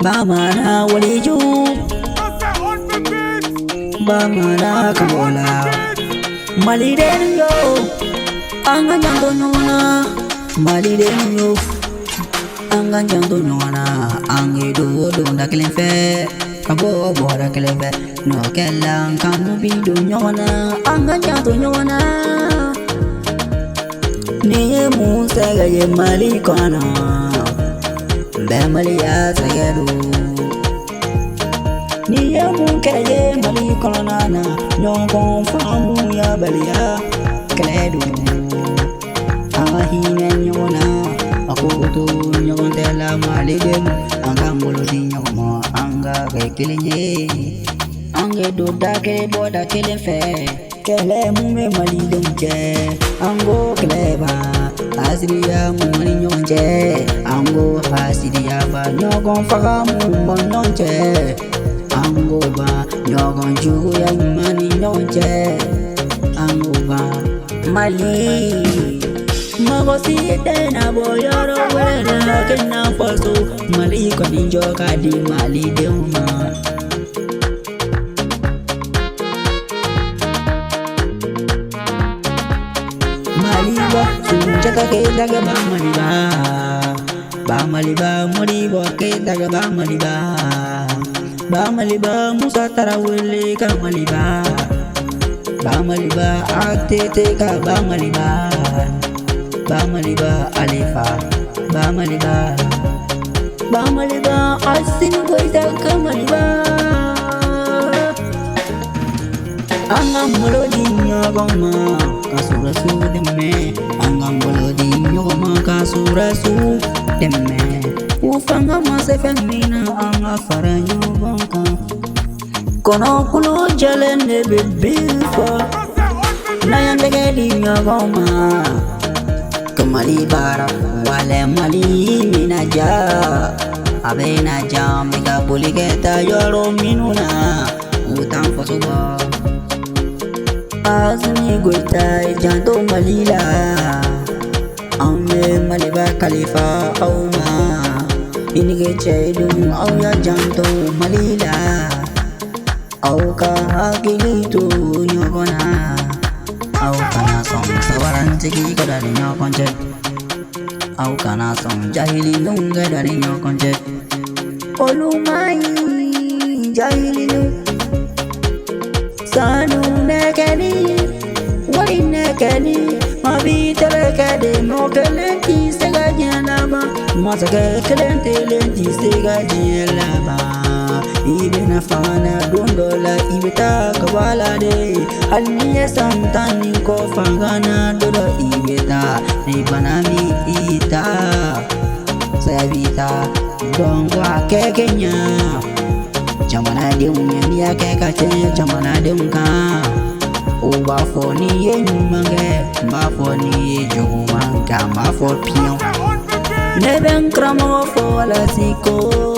Bamana waliju, bamana kabola. Maliden yo, angan janto nyona. Maliden yo, angan janto nyona. Angido do na kelemfe, kabo bora kelemfe. No kelang kamu bido nyona. Angan janto nyona. Niye musega ye malikana. Bemalia Sayadu Nia Munkere Mali Colonana, Yongon Famu Ya Balia, Kledu Ahina Yona, Akoto Yontella Malidem, Angamolodi Yomo, Anga Kilinye, Ange do Dake Boda Killing Fair, Kele Mume Malidem, Ango Cleva. Asidia mumani nyonje, ango hasidia ba nyogon faga mumon nyonje, ango ba nyogon jugu ya mumani nyonje, ango ba Mali. Magosi dena boyaro wera kena faso, Mali koni joka di Mali deuma. Maliba, sunjata ke daga ba maliba, moribo ke daga ba maliba, musa tarawele ka maliba, atete ka ba maliba, alifa, ba maliba, asin goita ka maliba. Angam melodi nyogoma kasura su demme, angam melodi nyogoma kasura su demme. Ufanga mase femina anga fara nyogomka, kono kulo jalene bebilfa. Nayande gedi nyogoma, kamali bara wale mali minaja, abena jam mika buligeta yoro minuna, utang fasuba. Azmi goita janto malila, ame maliba khalifa auma. Inige chedum auya janto malila, auka agilitu nyogona, auka na song sawaran segi kadari nyokonje, auka na song jahili nunga dari nyokonje. Olumai jahili nunga. Sanu nekani, wari nekani, mabi terekade no kelenti sega jielaba, masake kelenti lenti sega jielaba. Ibe na fana dondola ibeta kabala de, haliye santani ko fangana dodo ibeta, ni banami ita, saya bita dongwa kekenya. Jamana de unyania keka che jamana de unka Uba foni ye nyumange Mba foni ye jugumanga Mba fo pion Neben kramo fo la siko